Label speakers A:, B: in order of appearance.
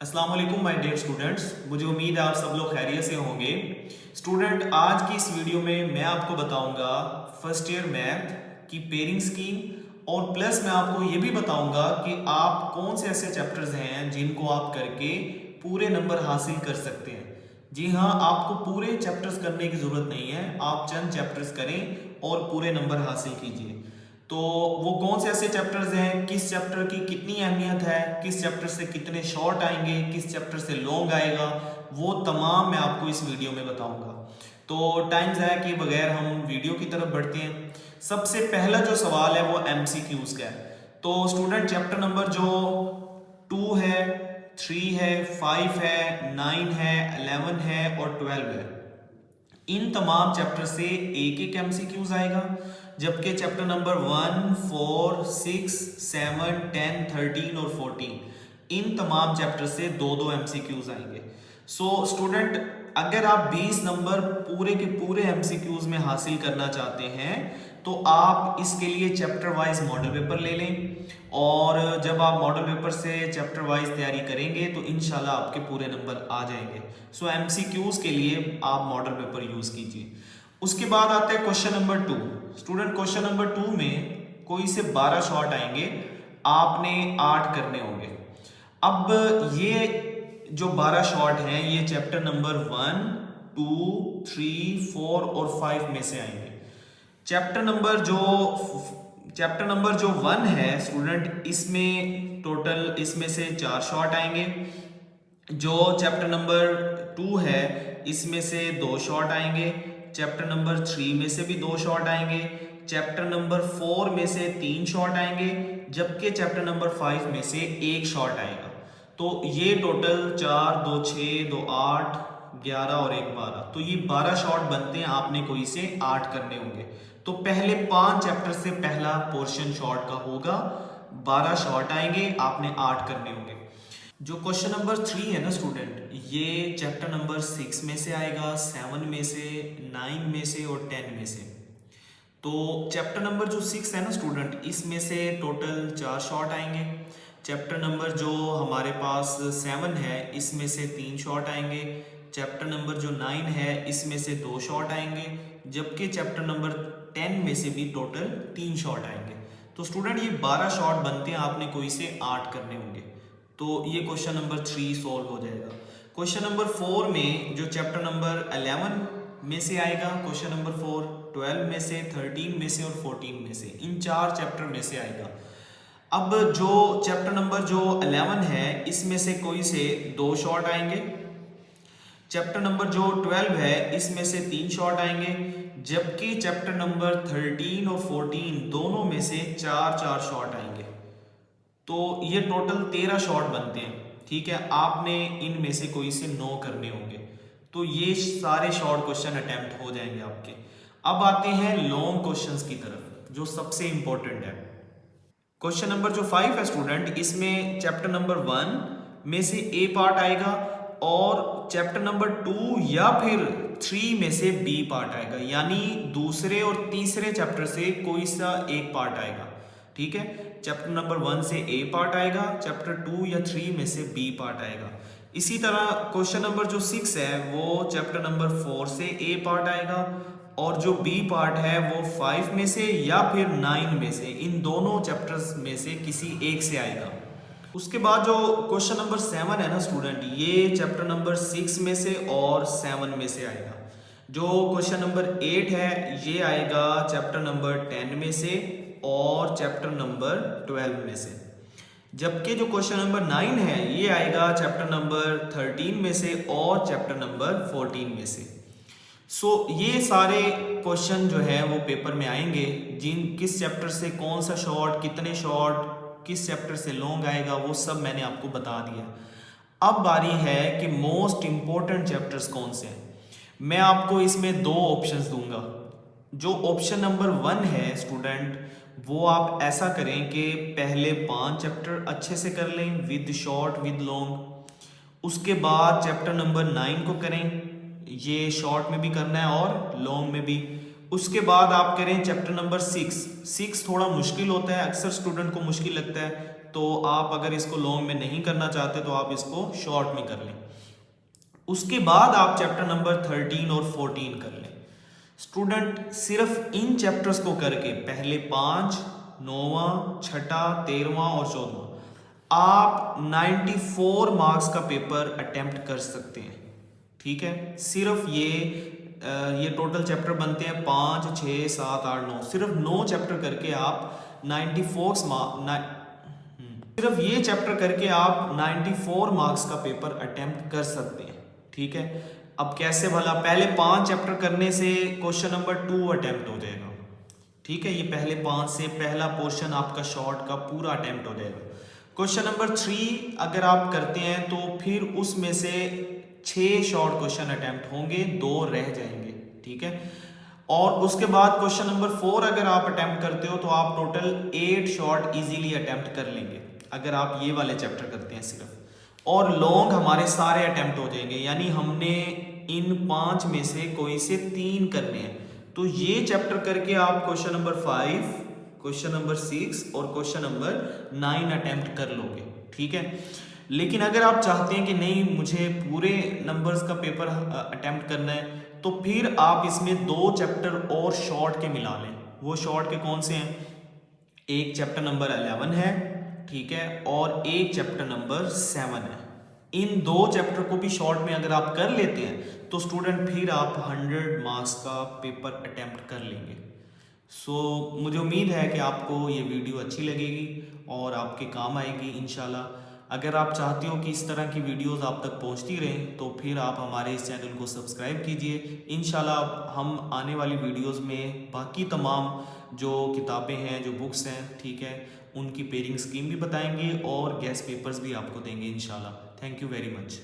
A: अस्सलाम वालेकुम my dear students. मुझे उम्मीद है आप सब लोग खैरियत से होंगे। स्टूडेंट, आज की इस वीडियो में मैं आपको बताऊंगा फर्स्ट ईयर मैथ की पेयरिंग स्कीम, और प्लस मैं आपको ये भी बताऊंगा कि आप कौन से ऐसे चैप्टर्स हैं जिनको आप करके पूरे नंबर हासिल कर सकते हैं। जी हाँ, आपको पूरे चैप्टर्स करने की ज़रूरत नहीं है, आप चंद चैप्टर्स करें और पूरे नंबर हासिल कीजिए। तो वो कौन से ऐसे चैप्टर्स हैं, किस चैप्टर की कितनी अहमियत है, किस चैप्टर से कितने शॉर्ट आएंगे, किस चैप्टर से लॉन्ग आएगा, वो तमाम मैं आपको इस वीडियो में बताऊंगा। तो टाइम ज़ाया किए बगैर हम वीडियो की तरफ बढ़ते हैं। सबसे पहला जो सवाल है वो एमसीक्यूज का है। तो स्टूडेंट, चैप्टर नंबर जो 2 है, 3 है, 5 है, 9 है, 11 है और 12 है, इन तमाम चैप्टर से एक एक एमसीक्यूज आएगा, जबकि चैप्टर नंबर 1, 4, 6, 7, 10, 13 और 14 इन तमाम चैप्टर से दो दो एमसीक्यूज आएंगे। सो स्टूडेंट, अगर आप 20 नंबर पूरे के पूरे एमसीक्यूज में हासिल करना चाहते हैं तो आप इसके लिए चैप्टर वाइज मॉडल पेपर ले लें, और जब आप मॉडल पेपर से चैप्टर वाइज तैयारी करेंगे तो इंशाल्लाह आपके पूरे नंबर आ जाएंगे। सो एमसीक्यूज के लिए आप मॉडल पेपर यूज कीजिए। उसके बाद आता है question number 2। Student, question number 2 में कोई से 12 शॉर्ट आएंगे, आपने 8 करने होंगे। अब ये जो 12 शॉर्ट हैं ये चैप्टर नंबर 1, 2, 3, 4 और 5 में से आएंगे। चैप्टर नंबर जो 1 है स्टूडेंट, इसमें टोटल इसमें से 4 शॉर्ट आएंगे। जो चैप्टर नंबर 2 है इसमें से 2 शॉर्ट आएंगे। चैप्टर नंबर 3 में से भी 2 शॉर्ट आएंगे। चैप्टर नंबर 4 में से 3 शॉर्ट आएंगे, जबकि चैप्टर नंबर 5 में से 1 शॉर्ट आएगा। तो ये टोटल 4, 2, 6, 2, 8, 11 और 1, 12, तो ये 12 शॉर्ट बनते हैं। आपने कोई से 8 करने होंगे। तो पहले 5 चैप्टर से पहला पोर्शन शॉर्ट का होगा, 12 शॉर्ट आएंगे, आपने 8 करने होंगे। जो क्वेश्चन नंबर 3 है ना स्टूडेंट, ये चैप्टर नंबर 6 में से आएगा, 7 में से, 9 में से और 10 में से। तो चैप्टर नंबर जो 6 है ना स्टूडेंट, इसमें से टोटल 4 शॉर्ट आएंगे। चैप्टर नंबर जो हमारे पास 7 है इसमें से 3 शॉर्ट आएंगे। चैप्टर नंबर जो 9 है इसमें से 2 शॉर्ट आएंगे, जबकि चैप्टर नंबर 10 में से भी टोटल 3 शॉर्ट आएंगे। तो स्टूडेंट, ये 12 शॉर्ट बनते हैं, आपने कोई से 8 करने होंगे। तो ये क्वेश्चन नंबर 3 सॉल्व हो जाएगा। क्वेश्चन नंबर 4 में जो चैप्टर नंबर 11 में से आएगा, क्वेश्चन नंबर 4 12 में से, 13 में से और 14 में से, इन 4 चैप्टर में से आएगा। अब जो चैप्टर नंबर जो 11 है इसमें से कोई से 2 शॉर्ट आएंगे। चैप्टर नंबर जो 12 है इसमें से 3 शॉर्ट आएंगे, जबकि चैप्टर नंबर 13 और 14 दोनों में से 4 शॉर्ट आएंगे। तो ये टोटल 13 शॉर्ट बनते हैं। ठीक है, आपने इनमें से कोई से 9 करने होंगे। तो ये सारे शॉर्ट क्वेश्चन अटेम्प्ट हो जाएंगे आपके। अब आते हैं लॉन्ग क्वेश्चंस की तरफ, जो सबसे इंपॉर्टेंट है। क्वेश्चन नंबर जो 5 है स्टूडेंट, इसमें चैप्टर नंबर 1 में से ए पार्ट आएगा और चैप्टर नंबर 2 या फिर 3 में से बी पार्ट आएगा, यानी दूसरे और तीसरे चैप्टर से कोई सा एक पार्ट आएगा। ठीक है, चैप्टर नंबर 1 से ए पार्ट आएगा, चैप्टर 2 या 3 में से बी पार्ट आएगा। इसी तरह क्वेश्चन नंबर जो 6 है वो चैप्टर नंबर 4 से ए पार्ट आएगा, और जो बी पार्ट है वो 5 में से या फिर 9 में से, इन दोनों चैप्टर्स में से किसी एक से आएगा। उसके बाद जो क्वेश्चन नंबर 7 है ना स्टूडेंट, ये चैप्टर नंबर 6 में से और 7 में से आएगा। जो क्वेश्चन नंबर 8 है ये आएगा चैप्टर नंबर 10 में से और चैप्टर नंबर 12 में से, जबकि जो क्वेश्चन नंबर 9 है ये आएगा चैप्टर नंबर 13 में से और चैप्टर नंबर 14 में से। सो ये सारे क्वेश्चन जो है वो पेपर में आएंगे, किस चैप्टर से कौन सा शॉर्ट, कितने शॉर्ट, किस चैप्टर से लॉन्ग आएगा, वो सब मैंने आपको बता दिया। अब बारी है कि मोस्ट इंपॉर्टेंट चैप्टर्स कौन से हैं। मैं आपको इसमें 2 ऑप्शंस दूंगा। जो ऑप्शन नंबर 1 है स्टूडेंट, वो आप ऐसा करें कि पहले 5 चैप्टर अच्छे से कर लें, विद शॉर्ट विद लॉन्ग। उसके बाद चैप्टर नंबर 9 को करें, ये शॉर्ट में भी करना है और लॉन्ग में भी। उसके बाद आप करें चैप्टर नंबर 6 थोड़ा मुश्किल होता है, अक्सर स्टूडेंट को मुश्किल लगता है, तो आप अगर इसको लॉन्ग में नहीं करना चाहते तो आप इसको शॉर्ट में कर लें। उसके बाद आप चैप्टर नंबर 13 और 14 कर लें। स्टूडेंट सिर्फ इन चैप्टर्स को करके पहले 5, 9वां, 6, 13वां और 14वां आप 94 मार्क्स का पेपर अटेम्प्ट कर सकते हैं। ठीक है, सिर्फ ये टोटल चैप्टर बनते हैं 5, 6, 7, 8, 9, सिर्फ 9 चैप्टर करके आप 94 सिर्फ ये चैप्टर करके आप 94 मार्क्स का पेपर अटेम्प्ट कर सकते हैं। ठीक है, अब कैसे भला? पहले 5 चैप्टर करने से क्वेश्चन नंबर 2 अटेम्प्ट हो जाएगा। ठीक है, ये पहले 5 से पहला पोर्शन आपका शॉर्ट का पूरा अटेम्प्ट हो जाएगा। क्वेश्चन नंबर 3 अगर आप करते हैं तो फिर उसमें से 6 शॉर्ट क्वेश्चन अटेम्प्ट होंगे, 2 रह जाएंगे। ठीक है, और उसके बाद क्वेश्चन नंबर 4 अगर आप अटेम्प्ट करते हो तो आप टोटल 8 शॉर्ट इजीली अटेम्प्ट कर लेंगे अगर आप ये वाले चैप्टर करते हैं सिर्फ, और लॉन्ग हमारे सारे अटेम्प्ट हो जाएंगे। यानी हमने इन 5 में से कोई से 3 करने हैं, तो ये चैप्टर करके आप क्वेश्चन नंबर 5, क्वेश्चन नंबर 6 और क्वेश्चन नंबर 9 अटेम्प्ट कर लोगे। ठीक है, लेकिन अगर आप चाहते हैं कि नहीं मुझे पूरे नंबर्स का पेपर अटेम्प्ट करना है, तो फिर आप इसमें 2 चैप्टर और शॉर्ट के मिला लें। वो शॉर्ट के कौन से हैं? एक चैप्टर नंबर 11 है, ठीक है, और एक चैप्टर नंबर 7 है। इन 2 चैप्टर को भी शॉर्ट में अगर आप कर लेते हैं तो स्टूडेंट फिर आप 100 मार्क्स का पेपर अटेम्प्ट कर लेंगे। मुझे उम्मीद है कि आपको ये वीडियो अच्छी लगेगी और आपके काम आएगी इंशाल्लाह। अगर आप चाहते हो कि इस तरह की वीडियोस आप तक पहुंचती रहें तो फिर आप हमारे इस चैनल को सब्सक्राइब कीजिए। इंशाल्लाह हम आने वाली वीडियोस में बाकी तमाम जो किताबें हैं, जो बुक्स हैं, ठीक है, उनकी पेयरिंग स्कीम भी बताएंगे और गेस्ट पेपर्स भी आपको देंगे इंशाल्लाह। Thank you very much.